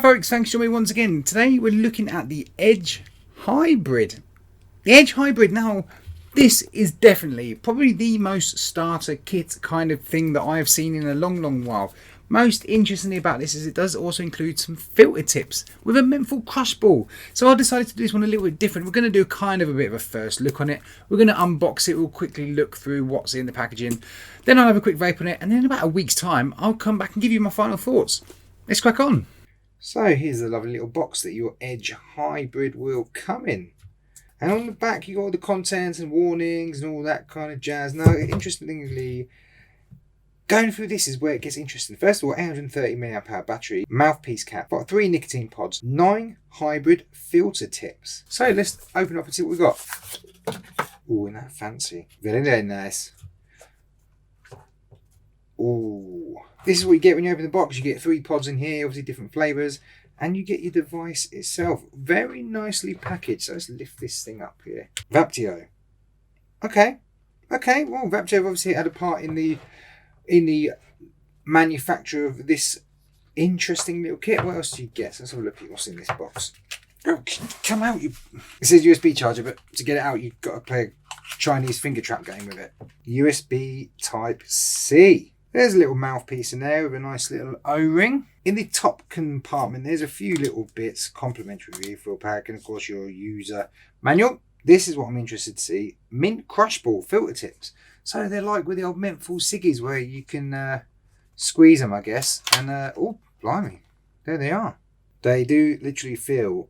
folks, thanks for joining me once again. Today we're looking at the Edge Hybrid. The Edge Hybrid, now this is definitely probably the most starter kit kind of thing that I've seen in a long while. Most interestingly about this is it does also include some filter tips with a menthol crush ball. So I decided to do this one a little bit different. We're going to do kind of a bit of a first look on it. We're going to unbox it. We'll quickly look through what's in the packaging. Then I'll have a quick vape on it. And then in about a week's time, I'll come back and give you my final thoughts. Let's crack on. So here's the lovely little box that your Edge Hybrid will come in. And on the back you got all the contents and warnings and all that kind of jazz. Now, interestingly, going through this is where it gets interesting. First of all, 830 mAh battery, mouthpiece cap, got 3 nicotine pods, 9 hybrid filter tips. So let's open up and see what we've got. Oh, isn't that fancy? Very nice. Oh, this is what you get when you open the box. You get 3 pods in here, obviously different flavours, and you get your device itself. Very nicely packaged. So let's lift this thing up here. Vaptio. Okay. Well, Vaptio obviously had a part in the manufacture of this interesting little kit. What else do you get? So let's have a look at what's in this box. Oh, come out! It says USB charger, but to get it out, you've got to play a Chinese finger trap game with it. USB Type C. There's a little mouthpiece in there with a nice little O-ring. In the top compartment, there's a few little bits, complimentary refill pack, and of course your user manual. This is what I'm interested to see. Mint crush ball filter tips. So they're like with the old menthol ciggies where you can squeeze them, I guess. And, oh, blimey. There they are. They do literally feel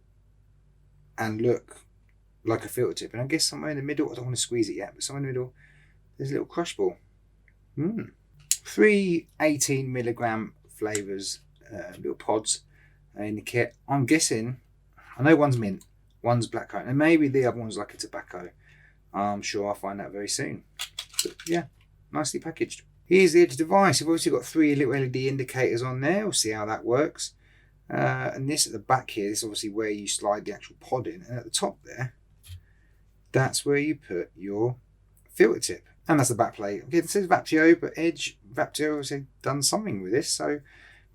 and look like a filter tip. And I guess somewhere in the middle, I don't want to squeeze it yet, but somewhere in the middle, there's a little crush ball. 3 18 milligram flavours, little pods in the kit. I'm guessing, I know one's mint, one's blackcurrant, and maybe the other one's like a tobacco. I'm sure I'll find out very soon. But yeah, nicely packaged. Here's the Edge device. You've obviously got 3 little LED indicators on there. We'll see how that works. And this at the back here, this is obviously where you slide the actual pod in. And at the top there, that's where you put your filter tip. And that's the back plate. Again, it says Vaptio, but Edge, Vaptio obviously done something with this. So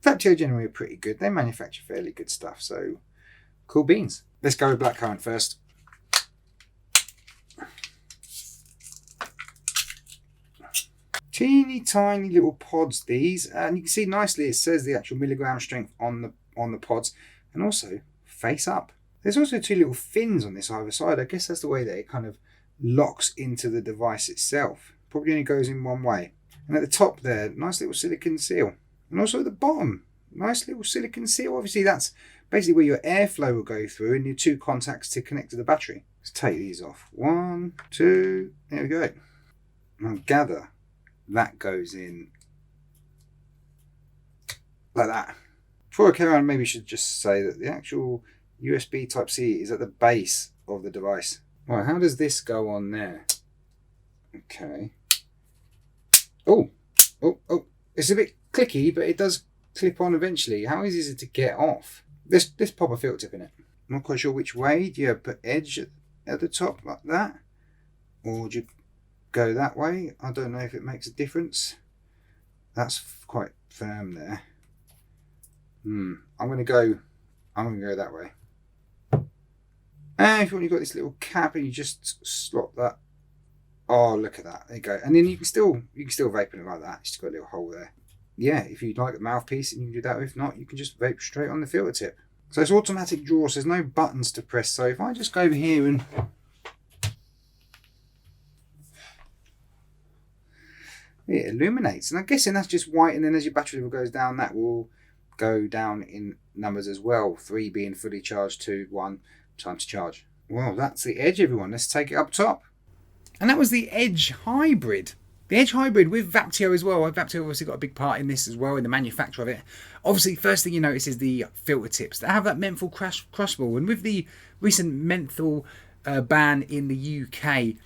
Vaptio generally are pretty good. They manufacture fairly good stuff. So cool beans. Let's go with blackcurrant first. Teeny tiny little pods these, and you can see nicely it says the actual milligram strength on the pods, and also face up. There's also 2 little fins on this either side. I guess that's the way that it kind of locks into the device itself. Probably only goes in one way. And at the top there, nice little silicone seal, and also at the bottom, nice little silicone seal. Obviously that's basically where your airflow will go through, and your 2 contacts to connect to the battery. Let's take these off. 1, 2, there we go. Now gather that goes in like that. Before I carry on, maybe I should just say that the actual USB Type C is at the base of the device. Right, how does this go on there? Okay. Oh, it's a bit clicky, but it does clip on eventually. How easy is it to get off? Let's pop a filter tip in it. I'm not quite sure which way. Do you put Edge at the top like that? Or do you go that way? I don't know if it makes a difference. That's quite firm there. I'm gonna go that way. And if you've got this little cap and you just slot that. Oh, look at that. There you go. And then you can still vape in it like that. It's just got a little hole there. Yeah, if you'd like a mouthpiece, and you can do that. If not, you can just vape straight on the filter tip. So it's automatic draw, so there's no buttons to press. So if I just go over here and it illuminates, and I'm guessing that's just white, and then as your battery level goes down, that will go down in numbers as well. 3 being fully charged, 2, 1, time to charge. Well, that's the Edge, everyone. Let's take it up top. And that was the Edge Hybrid. The Edge Hybrid with Vaptio as well. Vaptio obviously got a big part in this as well, in the manufacture of it. Obviously, first thing you notice is the filter tips. They have that menthol crush ball, and with the recent menthol ban in the UK,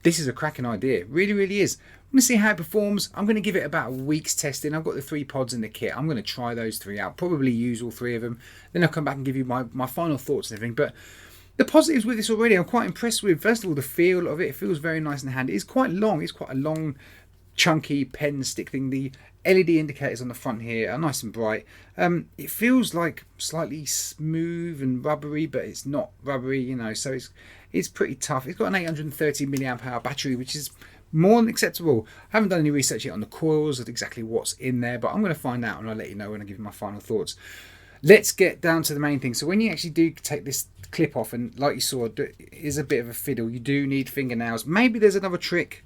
this is a cracking idea. Really is. I'm going to see how it performs. I'm going to give it about a week's testing. I've got the 3 pods in the kit. I'm going to try those 3 out. Probably use all 3 of them. Then I'll come back and give you my final thoughts and everything. But the positives with this already, I'm quite impressed with. First of all, the feel of it. It feels very nice in the hand. It's quite long. It's quite a long chunky pen stick thing. The LED indicators on the front here are nice and bright. It feels like slightly smooth and rubbery, but it's not rubbery, you know, so it's pretty tough. It's got an 830 milliamp hour battery, which is more than acceptable. I haven't done any research yet on the coils of exactly what's in there, but I'm going to find out and I'll let you know when I give you my final thoughts. Let's get down to the main thing. So when you actually do take this clip off, and like you saw, it is a bit of a fiddle. You do need fingernails. Maybe there's another trick.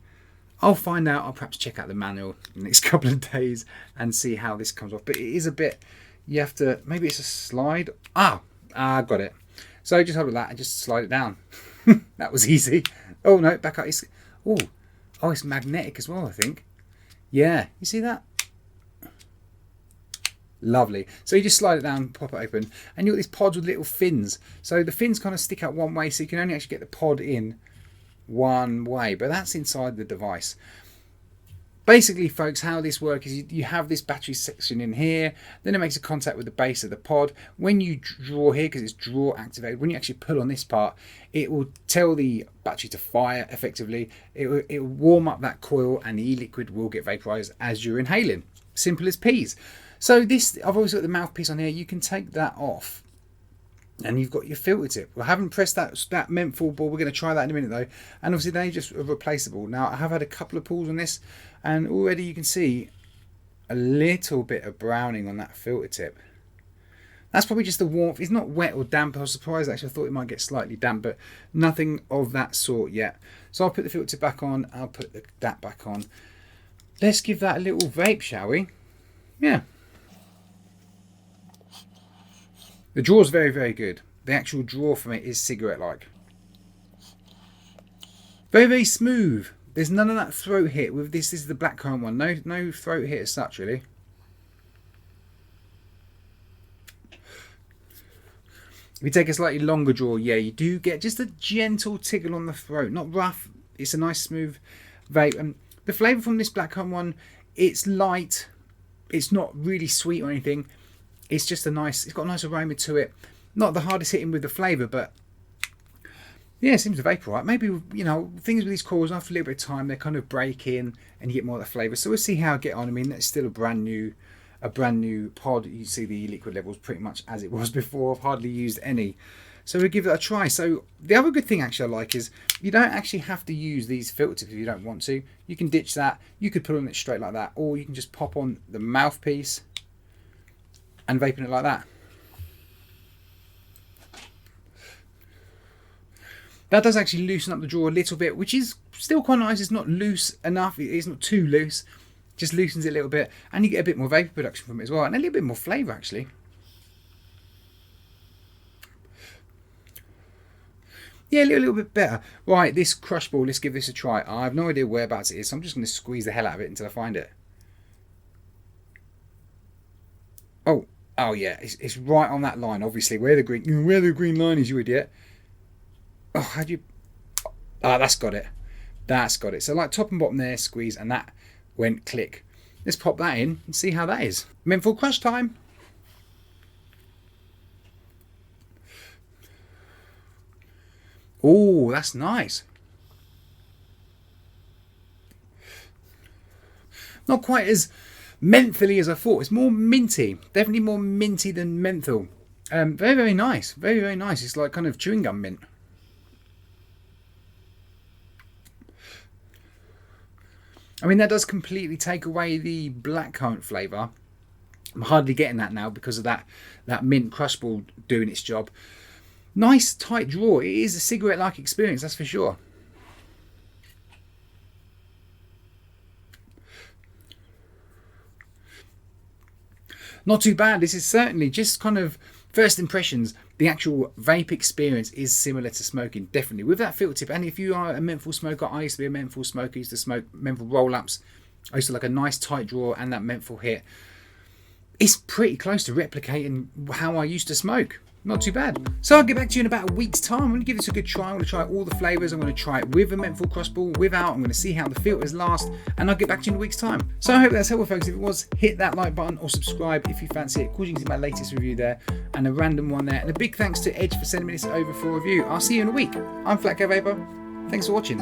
I'll find out. I'll perhaps check out the manual in the next couple of days and see how this comes off. But it is a bit, you have to, maybe it's a slide. Got it. So just hold it that and just slide it down. That was easy. Oh no, back up. Oh, it's magnetic as well, I think. Yeah, you see that? Lovely. So you just slide it down, pop it open, and you've got these pods with little fins. So the fins kind of stick out one way, so you can only actually get the pod in one way, but that's inside the device. Basically, folks, how this works is you have this battery section in here, then it makes a contact with the base of the pod. When you draw here, because it's draw activated, when you actually pull on this part, it will tell the battery to fire effectively. It will warm up that coil and the e-liquid will get vaporized as you're inhaling. Simple as peas. So this, I've always got the mouthpiece on here. You can take that off and you've got your filter tip. I haven't pressed that menthol ball. We're going to try that in a minute though. And obviously they just are replaceable. Now I have had a couple of pulls on this and already you can see a little bit of browning on that filter tip. That's probably just the warmth. It's not wet or damp. I was surprised actually. I thought it might get slightly damp, but nothing of that sort yet. So I'll put the filter tip back on. I'll put that back on. Let's give that a little vape, shall we? Yeah. The draw is very, very good. The actual draw from it is cigarette-like. Very, very smooth. There's none of that throat hit with this. This is the blackcurrant one. No throat hit as such, really. If you take a slightly longer draw, yeah, you do get just a gentle tickle on the throat. Not rough. It's a nice, smooth vape. And the flavour from this blackcurrant one, it's light. It's not really sweet or anything. It's just it's got a nice aroma to it. Not the hardest hitting with the flavour, but yeah, it seems to vape all right. Maybe, you know, things with these coils, after a little bit of time, they kind of break in and you get more of the flavour. So we'll see how I get on. I mean, it's still a brand new pod. You see the liquid levels pretty much as it was before. I've hardly used any. So we'll give that a try. So the other good thing actually I like is you don't actually have to use these filter tips if you don't want to. You can ditch that. You could put on it straight like that, or you can just pop on the mouthpiece and vaping it like that. That does actually loosen up the draw a little bit, which is still quite nice. It's not loose enough. It's not too loose. Just loosens it a little bit, and you get a bit more vapor production from it as well, and a little bit more flavour actually. Yeah, a little bit better. Right, this crush ball, let's give this a try. I have no idea whereabouts it is, so I'm just going to squeeze the hell out of it until I find it. Oh yeah, it's right on that line, obviously. Where the green line is, you idiot. Oh, how do you... Ah, that's got it. That's got it. So like top and bottom there, squeeze, and that went click. Let's pop that in and see how that is. Menthol crush time. Oh, that's nice. Not quite as mentholy as I thought. It's more minty. Definitely more minty than menthol. Very, very nice. Very, very nice. It's like kind of chewing gum mint. I mean, that does completely take away the blackcurrant flavour. I'm hardly getting that now because of that mint crush ball doing its job. Nice tight draw. It is a cigarette-like experience, that's for sure. Not too bad. This is certainly just kind of first impressions. The actual vape experience is similar to smoking, definitely, with that filter tip. And if you are a menthol smoker, I used to be a menthol smoker. I used to smoke menthol roll-ups. I used to like a nice tight draw and that menthol hit. It's pretty close to replicating how I used to smoke. Not too bad. So I'll get back to you in about a week's time. I'm going to give this a good try. I'm going to try all the flavours. I'm going to try it with a menthol crossball, without. I'm going to see how the filters last, and I'll get back to you in a week's time. So I hope that's helpful, folks. If it was, hit that like button or subscribe if you fancy it. Of course, you can see my latest review there and a random one there. And a big thanks to Edge for sending me this over for review. I'll see you in a week. I'm Flat Cat Vapor. Thanks for watching.